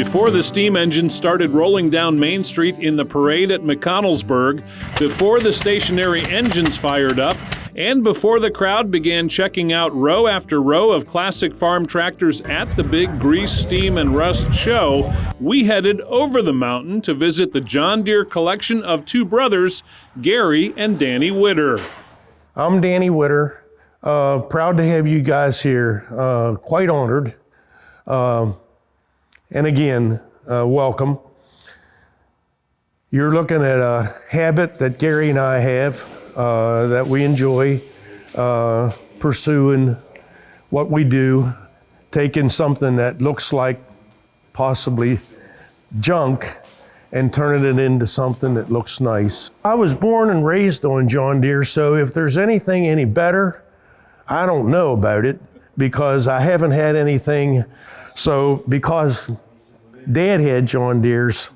Before the steam engine started rolling down Main Street in the parade at McConnellsburg, before the stationary engines fired up, and before the crowd began checking out row after row of classic farm tractors at the big Grease, Steam, and Rust show, we headed over the mountain to visit the John Deere collection of two brothers, Gary and Danny Witter. I'm Danny Witter. Proud to have you guys here. Quite honored. And again, welcome. You're looking at a habit that Gary and I have, that we enjoy pursuing what we do, taking something that looks like possibly junk and turning it into something that looks nice. I was born and raised on John Deere, so if there's anything any better, I don't know about it because I haven't had anything. So because Dad had John Deere's,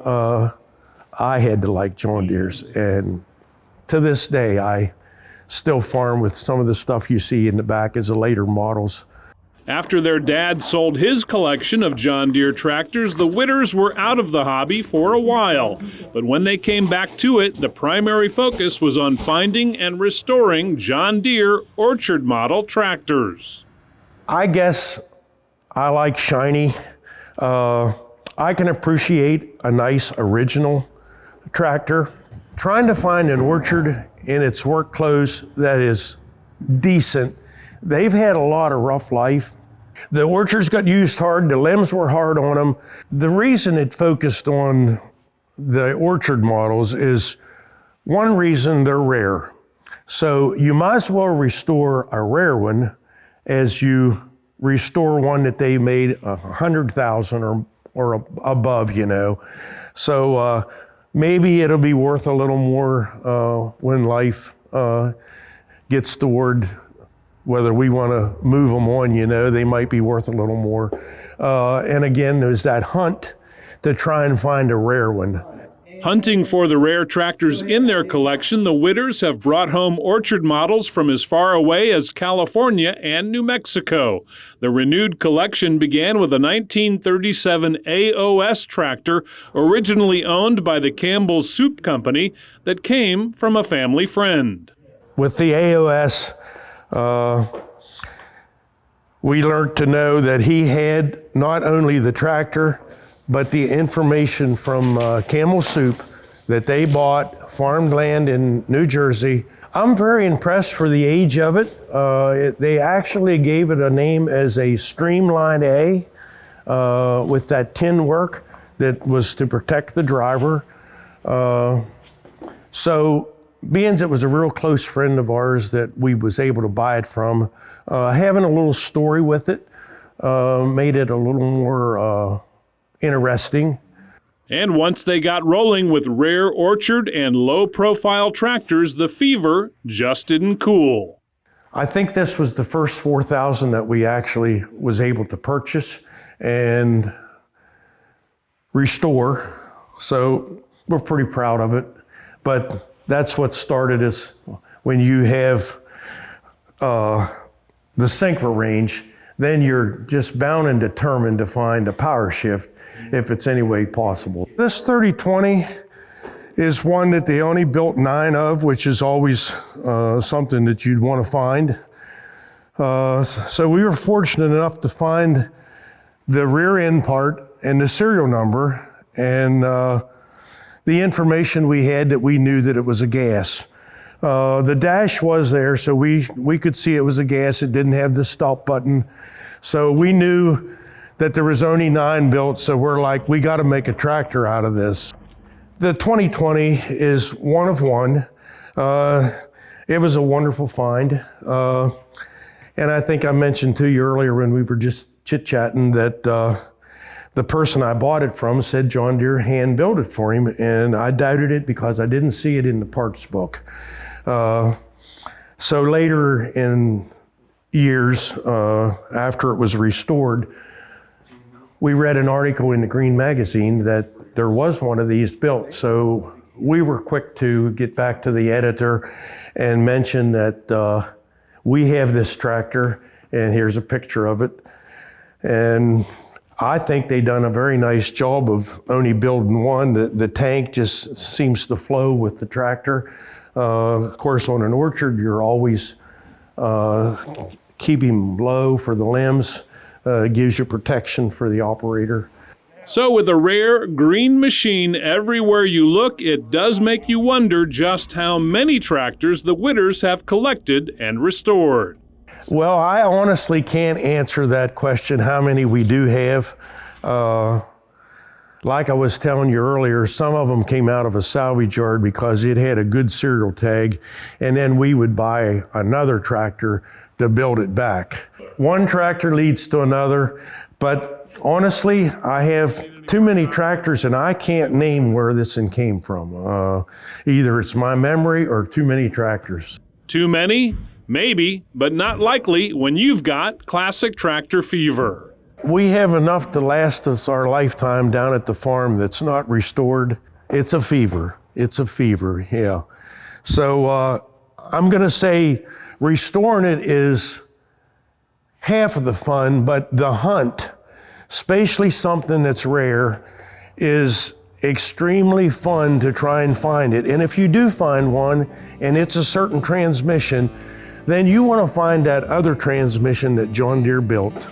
I had to like John Deere's, and to this day, I still farm with some of the stuff you see in the back as the later models. After their dad sold his collection of John Deere tractors, the Witters were out of the hobby for a while. But when they came back to it, the primary focus was on finding and restoring John Deere Orchard model tractors. I guess I like shiny. I can appreciate a nice original tractor. Trying to find an Orchard in its work clothes that is decent. They've had a lot of rough life. The Orchards got used hard, the limbs were hard on them. The reason it focused on the Orchard models is one reason they're rare. So you might as well restore a rare one as you restore one that they made 100,000 or above, you know. So maybe it'll be worth a little more when life gets toward whether we want to move them on, you know, they might be worth a little more. And again, there's that hunt to try and find a rare one. Hunting for the rare tractors in their collection, the Witters have brought home Orchard models from as far away as California and New Mexico. The renewed collection began with a 1937 AOS tractor, originally owned by the Campbell's Soup Company, that came from a family friend. With the AOS, we learned to know that he had not only the tractor, but the information from Campbell Soup that they bought, farmed land in New Jersey. I'm very impressed for the age of it. They actually gave it a name as a Streamline A with that tin work that was to protect the driver. So being it was a real close friend of ours that we was able to buy it from, having a little story with it made it a little more interesting. And once they got rolling with rare Orchard and low-profile tractors, the fever just didn't cool. I think this was the first 4,000 that we actually was able to purchase and restore. So we're pretty proud of it. But that's what started us when you have the Syncra range, then you're just bound and determined to find a power shift if it's any way possible. This 3020 is one that they only built 9 of, which is always something that you'd want to find. So we were fortunate enough to find the rear end part and the serial number and the information we had that we knew that it was a gas. The dash was there, so we could see it was a gas. It didn't have the stop button. So we knew that there was only 9 built, so we're like, we got to make a tractor out of this. The 2020 is one of one. It was a wonderful find. And I think I mentioned to you earlier when we were just chit-chatting that the person I bought it from said John Deere hand built it for him, and I doubted it because I didn't see it in the parts book. So later in years, after it was restored, we read an article in the Green Magazine that there was one of these built. So we were quick to get back to the editor and mention that we have this tractor and here's a picture of it. And I think they done a very nice job of only building one. The tank just seems to flow with the tractor. Of course, on an orchard, you're always keeping low for the limbs. Gives you protection for the operator. So with a rare green machine everywhere you look, it does make you wonder just how many tractors the Witters have collected and restored. Well, I honestly can't answer that question, how many we do have. Like I was telling you earlier, some of them came out of a salvage yard because it had a good serial tag, and then we would buy another tractor to build it back. One tractor leads to another, but honestly, I have too many tractors and I can't name where this one came from. Either it's my memory or too many tractors. Too many? Maybe, but not likely when you've got classic tractor fever. We have enough to last us our lifetime down at the farm that's not restored. It's a fever. It's a fever, yeah. So I'm gonna say restoring it is half of the fun, but the hunt, especially something that's rare, is extremely fun to try and find it. And if you do find one and it's a certain transmission, then you want to find that other transmission that John Deere built,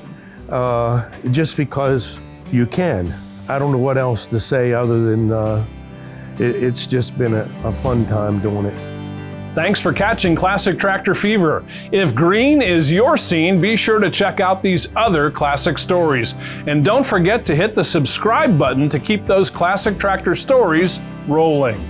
just because you can. I don't know what else to say other than it's just been a fun time doing it. Thanks for catching Classic Tractor Fever. If green is your scene, be sure to check out these other classic stories. And don't forget to hit the subscribe button to keep those classic tractor stories rolling.